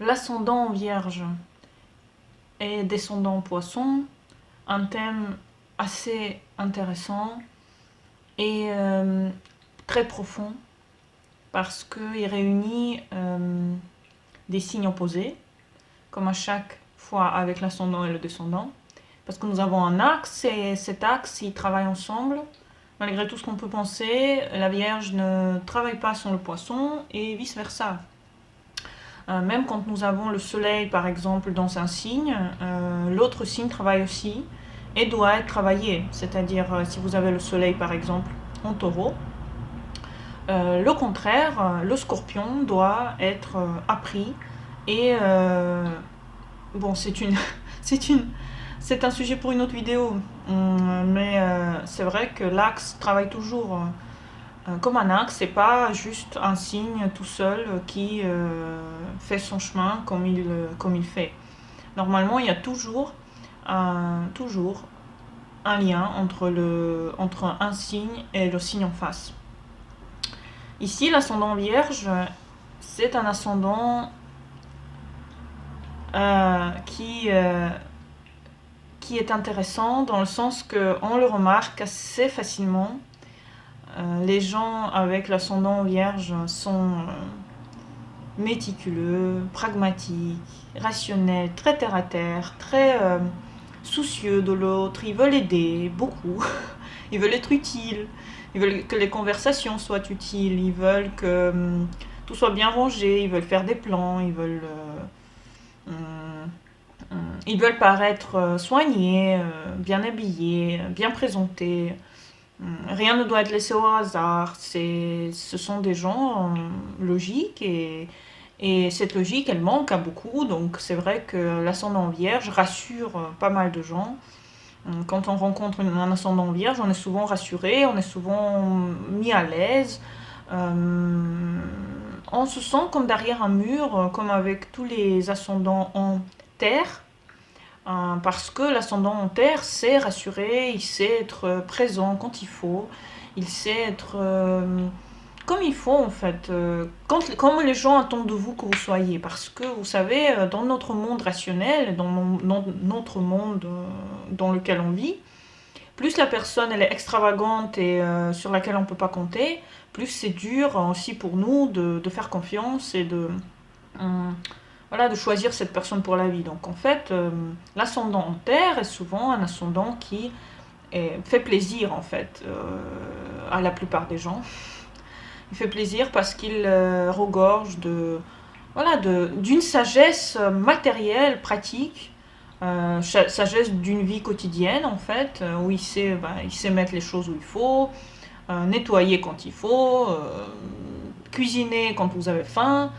l'ascendant Vierge et descendant Poisson, un thème assez intéressant et très profond parce qu'il réunit des signes opposés, comme à chaque fois avec l'ascendant et le descendant, parce que nous avons un axe et cet axe, ils travaillent ensemble. Malgré tout ce qu'on peut penser, la Vierge ne travaille pas sans le Poisson et vice-versa. Même quand nous avons le Soleil, par exemple, dans un signe, l'autre signe travaille aussi et doit être travaillé. C'est-à-dire, si vous avez le Soleil, par exemple, en Taureau, le contraire, le Scorpion doit être appris et bon, c'est un sujet pour une autre vidéo, mais c'est vrai que l'axe travaille toujours comme un axe, c'est pas juste un signe tout seul qui fait son chemin comme il fait. Normalement, il y a toujours un lien entre un signe et le signe en face. Ici, l'ascendant Vierge, c'est un ascendant qui est intéressant dans le sens qu'on le remarque assez facilement. Les gens avec l'ascendant Vierge sont méticuleux, pragmatiques, rationnels, très terre à terre, très soucieux de l'autre. Ils veulent aider beaucoup, ils veulent être utiles, ils veulent que les conversations soient utiles, ils veulent que tout soit bien rangé, ils veulent faire des plans, ils veulent paraître soignés, bien habillés, bien présentés. Rien ne doit être laissé au hasard. Ce sont des gens logiques et cette logique, elle manque à beaucoup. Donc c'est vrai que l'ascendant Vierge rassure pas mal de gens. Quand on rencontre un ascendant Vierge, on est souvent rassuré, on est souvent mis à l'aise. On se sent comme derrière un mur, comme avec tous les ascendants en terre. Parce que l'ascendant en terre sait rassurer, il sait être présent quand il faut, il sait être comme il faut en fait, comme les gens attendent de vous que vous soyez. Parce que vous savez, dans notre monde rationnel, dans notre monde dans lequel on vit, plus la personne elle est extravagante et sur laquelle on ne peut pas compter, plus c'est dur aussi pour nous de faire confiance et euh, voilà, de choisir cette personne pour la vie. Donc en fait, l'ascendant en terre est souvent un ascendant qui fait plaisir en fait à la plupart des gens. Il fait plaisir parce qu'il regorge d'une sagesse matérielle, pratique, sagesse d'une vie quotidienne en fait, où il sait mettre les choses où il faut, nettoyer quand il faut, cuisiner quand vous avez faim.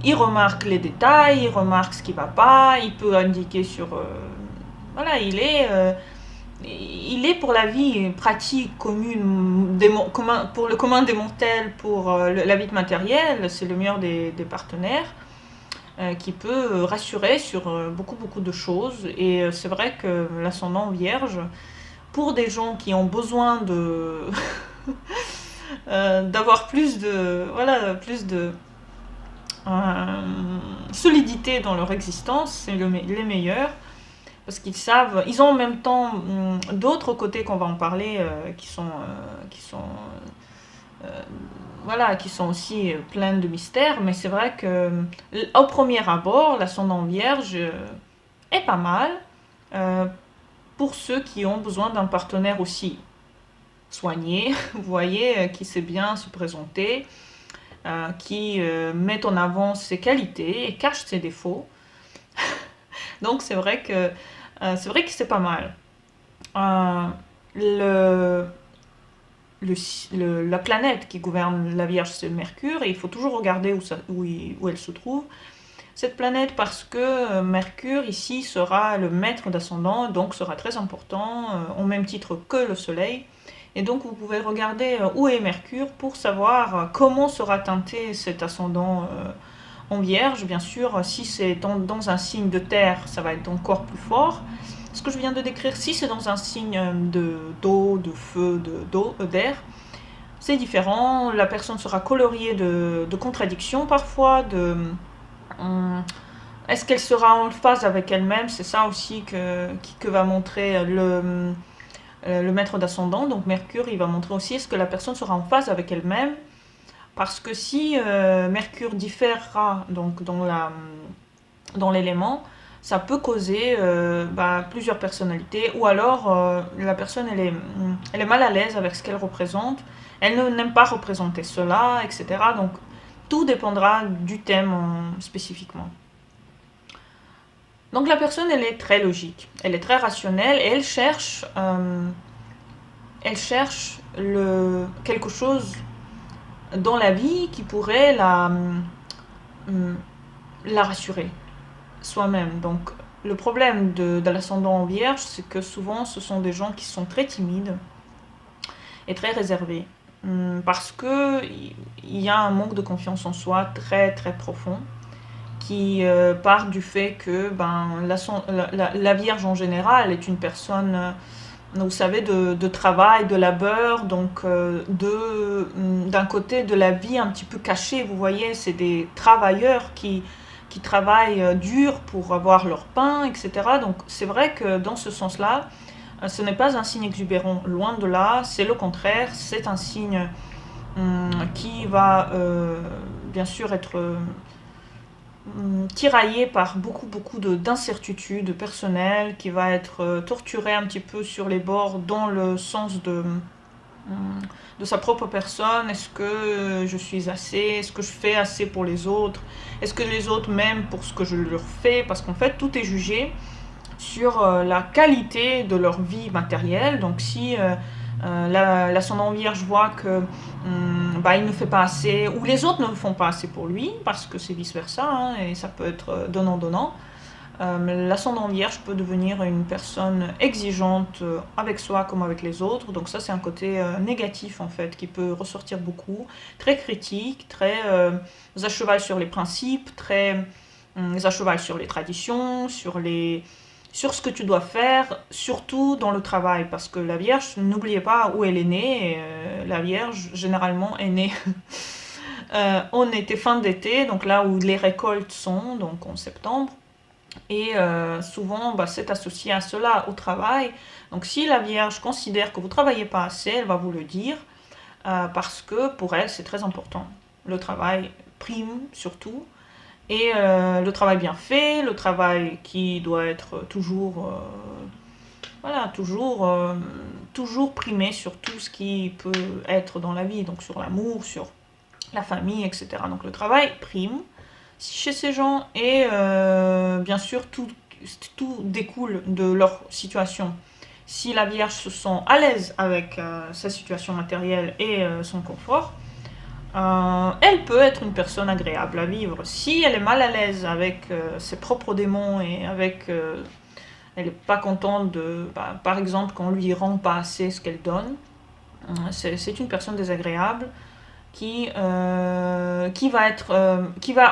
Il remarque les détails, il remarque ce qui ne va pas, il peut indiquer sur... voilà, il est pour la vie pratique, commune, pour le commun des mortels, pour la vie matérielle, c'est le meilleur des partenaires, qui peut rassurer sur beaucoup de choses. Et c'est vrai que l'ascendant Vierge, pour des gens qui ont besoin de d'avoir plus de solidité dans leur existence, c'est les meilleurs, parce qu'ils savent, ils ont en même temps d'autres côtés qu'on va en parler, euh, qui sont aussi pleins de mystères, mais c'est vrai que au premier abord, l'ascendant Vierge est pas mal euh, pour ceux qui ont besoin d'un partenaire aussi soigné, vous voyez, qui sait bien se présenter, qui met en avant ses qualités et cache ses défauts. Donc c'est vrai que c'est pas mal. Euh, le, la planète qui gouverne la Vierge, c'est Mercure, et il faut toujours regarder où elle se trouve. Cette planète, parce que Mercure ici sera le maître d'ascendant, donc sera très important, au même titre que le Soleil. Et donc vous pouvez regarder où est Mercure pour savoir comment sera teinté cet ascendant en Vierge. Bien sûr, si c'est dans un signe de terre, ça va être encore plus fort. Ce que je viens de décrire, si c'est dans un signe d'eau, de feu, d'air, c'est différent. La personne sera coloriée de contradictions parfois, Hum, Est-ce qu'elle sera en phase avec elle-même? C'est ça aussi que va montrer le maître d'ascendant. Donc Mercure, il va montrer aussi est-ce que la personne sera en phase avec elle-même. Parce que si Mercure différera donc, dans l'élément, ça peut causer plusieurs personnalités. Ou alors la personne, elle est mal à l'aise avec ce qu'elle représente. Elle n'aime pas représenter cela, etc. Donc tout dépendra du thème spécifiquement. Donc la personne, elle est très logique, elle est très rationnelle et elle cherche quelque chose dans la vie qui pourrait la rassurer soi-même. Donc le problème de l'ascendant en vierge, c'est que souvent ce sont des gens qui sont très timides et très réservés. Parce que il y a un manque de confiance en soi très très profond qui part du fait que la Vierge en général est une personne, vous savez, de travail, de labeur, donc d'un côté de la vie un petit peu cachée, vous voyez, c'est des travailleurs qui travaillent dur pour avoir leur pain, etc. Donc c'est vrai que dans ce sens-là, ce n'est pas un signe exubérant, loin de là, c'est le contraire, c'est un signe qui va bien sûr être tiraillé par beaucoup d'incertitudes personnelles, qui va être torturé un petit peu sur les bords dans le sens de sa propre personne. Est-ce que je suis assez? Est-ce que je fais assez pour les autres? Est-ce que les autres m'aiment pour ce que je leur fais? Parce qu'en fait, tout est jugé sur la qualité de leur vie matérielle. Donc si l'ascendant vierge voit que il ne fait pas assez, ou les autres ne font pas assez pour lui, parce que c'est vice-versa, hein, et ça peut être donnant-donnant, l'ascendant vierge peut devenir une personne exigeante avec soi comme avec les autres. Donc ça, c'est un côté négatif, en fait, qui peut ressortir beaucoup. Très critique, très à cheval sur les principes, très à cheval sur les traditions, sur ce que tu dois faire, surtout dans le travail. Parce que la Vierge, n'oubliez pas où elle est née. La Vierge, généralement, est née on était fin d'été, donc là où les récoltes sont, donc en septembre. Et souvent, c'est associé à cela, au travail. Donc si la Vierge considère que vous ne travaillez pas assez, elle va vous le dire, parce que pour elle, c'est très important. Le travail prime surtout. Et le travail bien fait, le travail qui doit être toujours primé sur tout ce qui peut être dans la vie, donc sur l'amour, sur la famille, etc. Donc le travail prime chez ces gens et bien sûr tout découle de leur situation. Si la Vierge se sent à l'aise avec sa situation matérielle et son confort, elle peut être une personne agréable à vivre. Si elle est mal à l'aise avec ses propres démons et avec elle n'est pas contente par exemple, qu'on lui rend pas assez ce qu'elle donne, c'est une personne désagréable qui va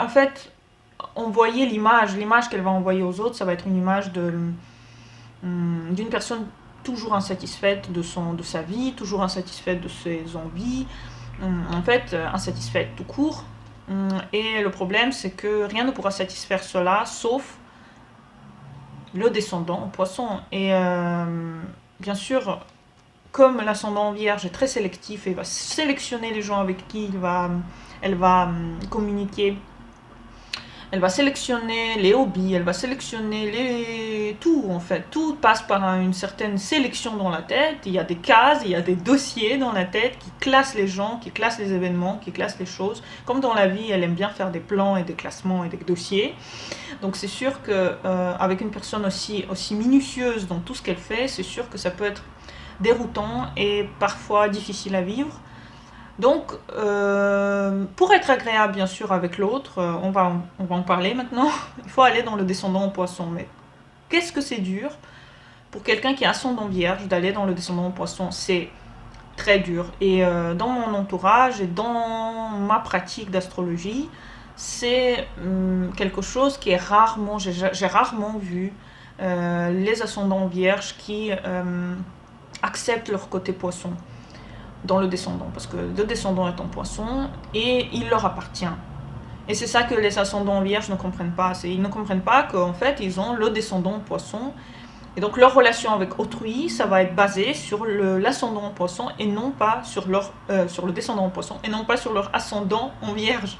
en fait envoyer l'image qu'elle va envoyer aux autres, ça va être une image d'une personne toujours insatisfaite de sa vie, toujours insatisfaite de ses envies, en fait insatisfaite tout court. Et le problème, c'est que rien ne pourra satisfaire cela, sauf le descendant en poisson. Et bien sûr, comme l'ascendant vierge est très sélectif et va sélectionner les gens avec qui elle va communiquer, elle va sélectionner les hobbies, elle va sélectionner tout en fait. Tout passe par une certaine sélection dans la tête. Il y a des cases, il y a des dossiers dans la tête qui classent les gens, qui classent les événements, qui classent les choses. Comme dans la vie, elle aime bien faire des plans et des classements et des dossiers. Donc c'est sûr que avec une personne aussi minutieuse dans tout ce qu'elle fait, c'est sûr que ça peut être déroutant et parfois difficile à vivre. Donc, pour être agréable bien sûr avec l'autre, on va en parler maintenant, il faut aller dans le descendant en poisson. Mais qu'est-ce que c'est dur pour quelqu'un qui a ascendant vierge d'aller dans le descendant en poisson? C'est très dur. Et dans mon entourage et dans ma pratique d'astrologie, c'est quelque chose qui est rarement, j'ai rarement vu les ascendants vierges qui acceptent leur côté poisson dans le descendant, parce que le descendant est en poisson et il leur appartient. Et c'est ça que les ascendants vierges ne comprennent pas. Ils ne comprennent pas qu'en fait, ils ont le descendant poisson. Et donc, leur relation avec autrui, ça va être basé sur l'ascendant en poisson et non pas sur le descendant en poisson et non pas sur leur ascendant en vierge.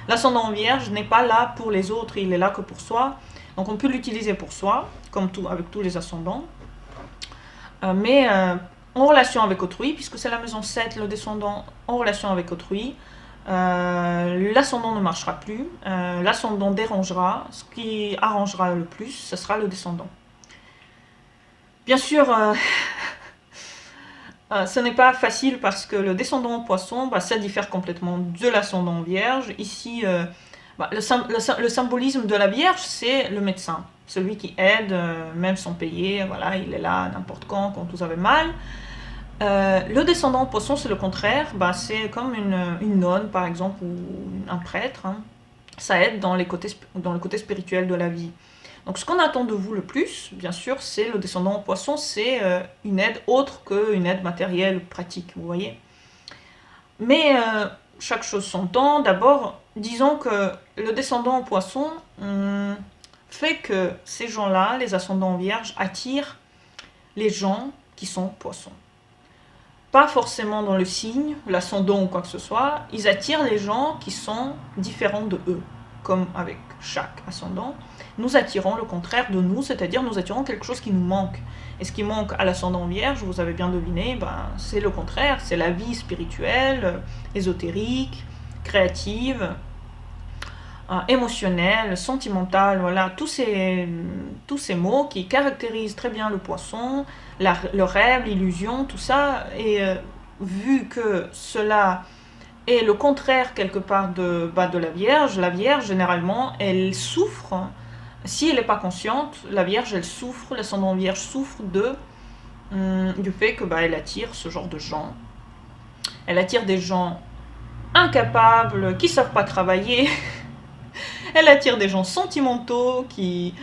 L'ascendant en vierge n'est pas là pour les autres, il est là que pour soi. Donc, on peut l'utiliser pour soi, comme avec tous les ascendants. Mais en relation avec autrui, puisque c'est la maison 7, le descendant en relation avec autrui, l'ascendant ne marchera plus, l'ascendant dérangera, ce qui arrangera le plus, ce sera le descendant. Bien sûr, ce n'est pas facile parce que le descendant en poisson, ça diffère complètement de l'ascendant vierge. Ici, le symbolisme de la vierge, c'est le médecin, celui qui aide, même sans payer, voilà, il est là n'importe quand vous avez mal. Le descendant en poisson, c'est le contraire, c'est comme une nonne, par exemple, ou un prêtre. Hein. Ça aide dans le côté spirituel de la vie. Donc ce qu'on attend de vous le plus, bien sûr, c'est le descendant en poisson, c'est une aide autre qu'une aide matérielle pratique, vous voyez. Mais chaque chose son temps. D'abord, disons que le descendant en poisson fait que ces gens-là, les ascendants vierges, attirent les gens qui sont poissons. Pas forcément dans le signe, l'ascendant ou quoi que ce soit, ils attirent les gens qui sont différents de eux, comme avec chaque ascendant. Nous attirons le contraire de nous, c'est-à-dire nous attirons quelque chose qui nous manque. Et ce qui manque à l'ascendant vierge, vous avez bien deviné, c'est le contraire, c'est la vie spirituelle, ésotérique, créative, émotionnelle, sentimentale, voilà, tous ces mots qui caractérisent très bien le poisson, le rêve, l'illusion, tout ça. Et vu que cela est le contraire quelque part de la Vierge généralement, elle souffre. Si elle n'est pas consciente, la Vierge, elle souffre, l'ascendant Vierge souffre du fait que elle attire ce genre de gens. Elle attire des gens incapables, qui ne savent pas travailler. Elle attire des gens sentimentaux, qui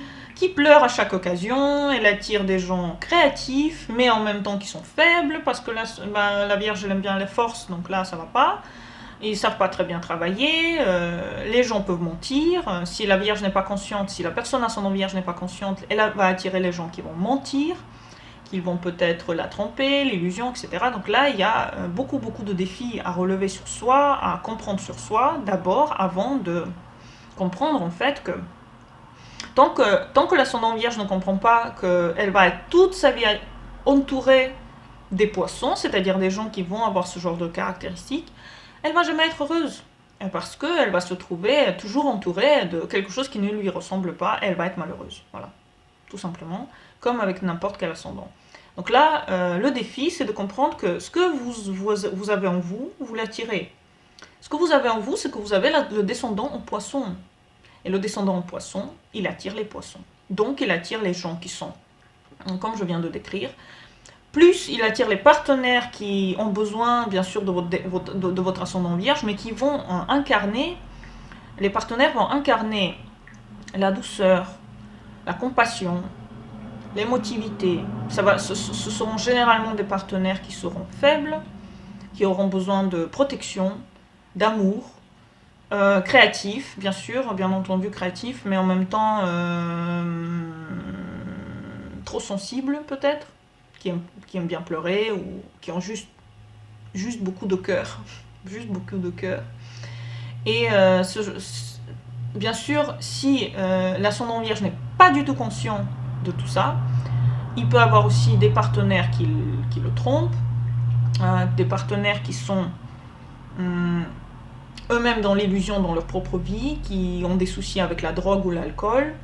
pleurent à chaque occasion. Elle attire des gens créatifs, mais en même temps qui sont faibles, parce que la Vierge, elle aime bien les forces, donc là, ça va pas. Ils ne savent pas très bien travailler, les gens peuvent mentir. Si la Vierge n'est pas consciente, si la personne ascendant Vierge n'est pas consciente, elle va attirer les gens qui vont mentir, qui vont peut-être la tromper, l'illusion, etc. Donc là, il y a beaucoup de défis à relever sur soi, à comprendre sur soi, d'abord, avant de comprendre en fait que tant que l'ascendant Vierge ne comprend pas qu'elle va être toute sa vie entourée des poissons, c'est-à-dire des gens qui vont avoir ce genre de caractéristiques, elle va jamais être heureuse. Parce qu'elle va se trouver toujours entourée de quelque chose qui ne lui ressemble pas, elle va être malheureuse. Voilà, tout simplement, comme avec n'importe quel ascendant. Donc là, le défi, c'est de comprendre que ce que vous avez en vous, vous l'attirez. Ce que vous avez en vous, c'est que vous avez le descendant en poisson. Et le descendant en poisson, il attire les poissons. Donc il attire les gens qui sont, comme je viens de décrire, plus il attire les partenaires qui ont besoin, bien sûr, de votre ascendant vierge, mais qui vont incarner, les partenaires vont incarner la douceur, la compassion, l'émotivité. Ce seront généralement des partenaires qui seront faibles, qui auront besoin de protection, d'amour, créatifs, bien entendu créatifs, mais en même temps trop sensibles peut-être, qui aiment bien pleurer ou qui ont juste beaucoup de cœur. Juste beaucoup de cœur. Et bien sûr, si l'ascendant vierge n'est pas du tout conscient de tout ça, il peut avoir aussi des partenaires qui le trompent, des partenaires qui sont eux-mêmes dans l'illusion dans leur propre vie, qui ont des soucis avec la drogue ou l'alcool,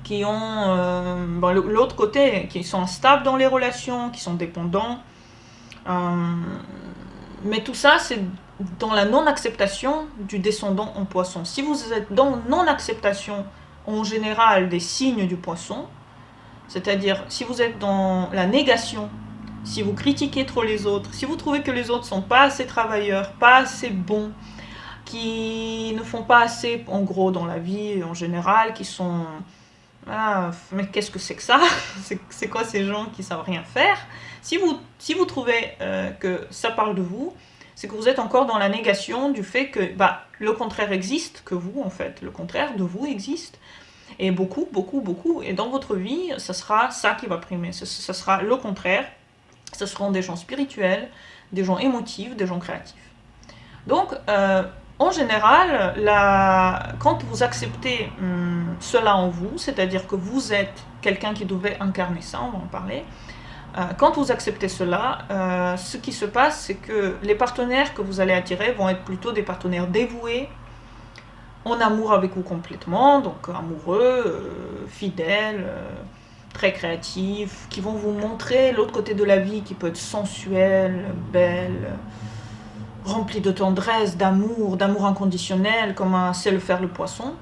qui ont l'autre côté, qui sont instables dans les relations, qui sont dépendants. Mais tout ça, c'est dans la non-acceptation du descendant en poisson. Si vous êtes dans non-acceptation en général des signes du poisson, c'est-à-dire si vous êtes dans la négation, si vous critiquez trop les autres, si vous trouvez que les autres ne sont pas assez travailleurs, pas assez bons, qui ne font pas assez, en gros, dans la vie en général, qui sont... Ah, mais qu'est-ce que c'est que ça? C'est quoi ces gens qui savent rien faire? Si vous trouvez que ça parle de vous, c'est que vous êtes encore dans la négation du fait que le contraire existe, que vous, en fait, le contraire de vous existe. Et beaucoup, beaucoup, beaucoup. Et dans votre vie, ce sera ça qui va primer. Ce sera le contraire. Ce seront des gens spirituels, des gens émotifs, des gens créatifs. Donc, en général, quand vous acceptez cela en vous, c'est-à-dire que vous êtes quelqu'un qui devait incarner ça, on va en parler, quand vous acceptez cela, ce qui se passe, c'est que les partenaires que vous allez attirer vont être plutôt des partenaires dévoués, en amour avec vous complètement, donc amoureux, fidèles, très créatifs, qui vont vous montrer l'autre côté de la vie qui peut être sensuelle, belle, remplie de tendresse, d'amour inconditionnel, comme sait le faire le poisson.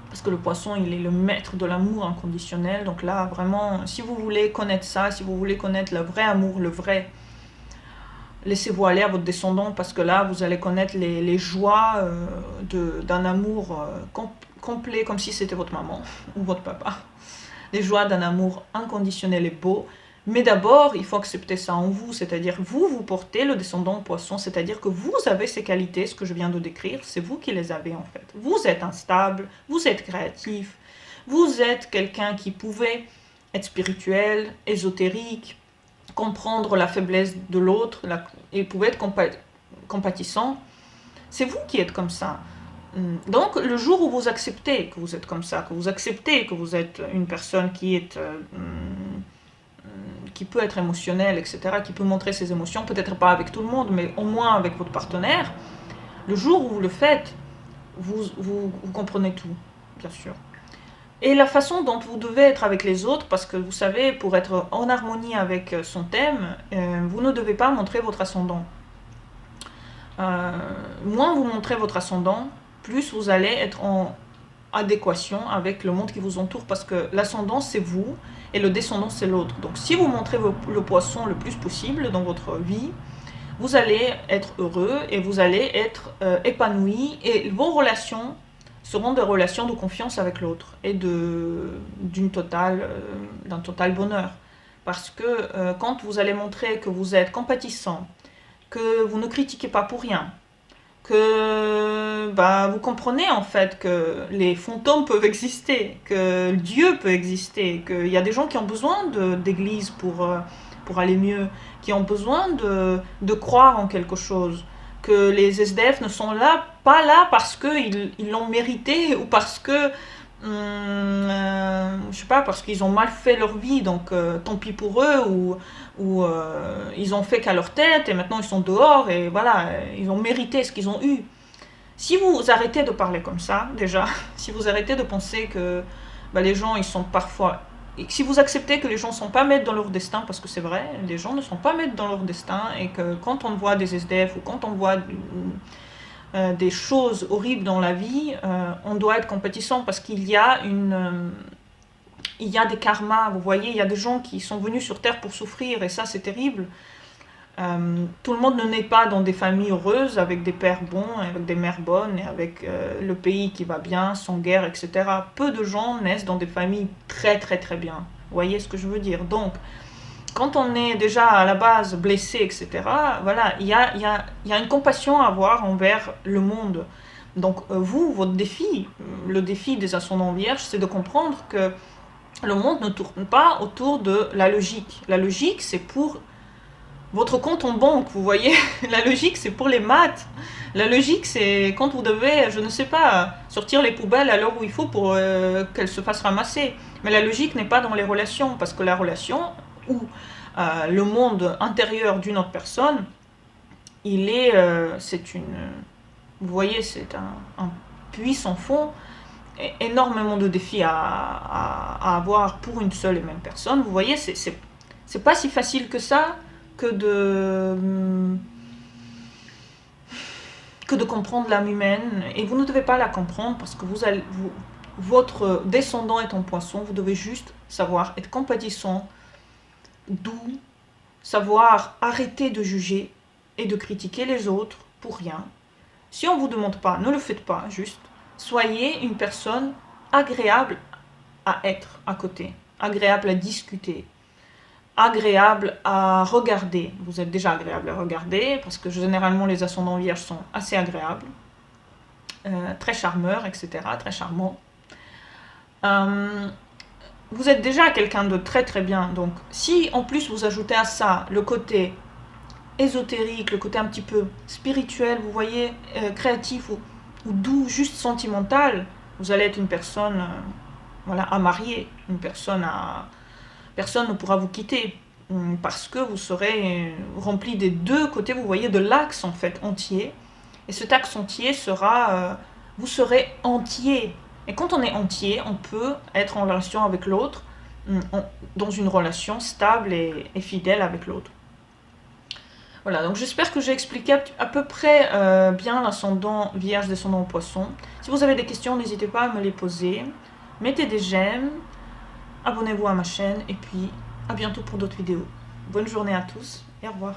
Parce que le poisson, il est le maître de l'amour inconditionnel. Donc là, vraiment, si vous voulez connaître ça, si vous voulez connaître le vrai amour, le vrai, laissez-vous aller à votre descendant, parce que là, vous allez connaître les joies d'un amour complet, comme si c'était votre maman ou votre papa. Les joies d'un amour inconditionnel et beau. Mais d'abord, il faut accepter ça en vous, c'est-à-dire vous portez le descendant poisson, c'est-à-dire que vous avez ces qualités, ce que je viens de décrire, c'est vous qui les avez en fait. Vous êtes instable, vous êtes créatif, vous êtes quelqu'un qui pouvait être spirituel, ésotérique, comprendre la faiblesse de l'autre et pouvait être compatissant. C'est vous qui êtes comme ça. Donc, le jour où vous acceptez que vous êtes comme ça, que vous acceptez que vous êtes une personne qui peut être émotionnelle, etc., qui peut montrer ses émotions, peut-être pas avec tout le monde, mais au moins avec votre partenaire, le jour où vous le faites, vous comprenez tout, bien sûr. Et la façon dont vous devez être avec les autres, parce que vous savez, pour être en harmonie avec son thème, vous ne devez pas montrer votre ascendant. Moins vous montrez votre ascendant, plus vous allez être en adéquation avec le monde qui vous entoure, parce que l'ascendant c'est vous et le descendant c'est l'autre. Donc si vous montrez le poisson le plus possible dans votre vie, vous allez être heureux et vous allez être épanoui, et vos relations seront des relations de confiance avec l'autre et d'un total bonheur. Parce que quand vous allez montrer que vous êtes compatissant, que vous ne critiquez pas pour rien, que vous comprenez en fait que les fantômes peuvent exister, que Dieu peut exister, qu'il y a des gens qui ont besoin d'église pour aller mieux, qui ont besoin de croire en quelque chose, que les SDF ne sont pas là parce qu'ils l'ont mérité ou parce que je sais pas, parce qu'ils ont mal fait leur vie, donc tant pis pour eux, ou ils ont fait qu'à leur tête et maintenant ils sont dehors et voilà, ils ont mérité ce qu'ils ont eu. Si vous arrêtez de parler comme ça, déjà, si vous arrêtez de penser que les gens ils sont parfois. Et si vous acceptez que les gens ne sont pas maîtres dans leur destin, parce que c'est vrai, les gens ne sont pas maîtres dans leur destin, et que quand on voit des SDF ou quand on voit des choses horribles dans la vie, on doit être compatissant, parce qu'il y a il y a des karmas, vous voyez, il y a des gens qui sont venus sur Terre pour souffrir, et ça c'est terrible. Tout le monde ne naît pas dans des familles heureuses, avec des pères bons, avec des mères bonnes, et avec le pays qui va bien, sans guerre, etc. Peu de gens naissent dans des familles très très très bien. Vous voyez ce que je veux dire? Donc, quand on est déjà à la base blessé, etc., voilà, il y a une compassion à avoir envers le monde. Donc votre défi, le défi des ascendants vierges, c'est de comprendre que le monde ne tourne pas autour de la logique. La logique, c'est pour votre compte en banque, vous voyez. La logique, c'est pour les maths. La logique, c'est quand vous devez, je ne sais pas, sortir les poubelles à l'heure où il faut pour qu'elles se fassent ramasser. Mais la logique n'est pas dans les relations, parce que la relation, ou le monde intérieur d'une autre personne, c'est une, vous voyez, c'est un puits sans fond, énormément de défis à avoir pour une seule et même personne. Vous voyez, c'est pas si facile que ça, que de comprendre l'âme humaine, et vous ne devez pas la comprendre parce que votre descendant est en poisson. Vous devez juste savoir être compatissant, doux, savoir arrêter de juger et de critiquer les autres pour rien. Si on ne vous demande pas, ne le faites pas, juste soyez une personne agréable à être à côté, agréable à discuter, agréable à regarder. Vous êtes déjà agréable à regarder parce que généralement les ascendants vierges sont assez agréables, très charmeurs, etc., très charmants. Vous êtes déjà quelqu'un de très très bien. Donc si en plus vous ajoutez à ça le côté ésotérique, le côté un petit peu spirituel, vous voyez, créatif ou doux, juste sentimental, vous allez être une personne voilà, à marier, une personne à... Personne ne pourra vous quitter parce que vous serez rempli des deux côtés, vous voyez, de l'axe en fait entier. Et cet axe entier sera... vous serez entier. Et quand on est entier, on peut être en relation avec l'autre, dans une relation stable et fidèle avec l'autre. Voilà, donc j'espère que j'ai expliqué à peu près bien l'ascendant vierge, descendant poisson. Si vous avez des questions, n'hésitez pas à me les poser. Mettez des j'aime, abonnez-vous à ma chaîne et puis à bientôt pour d'autres vidéos. Bonne journée à tous et au revoir.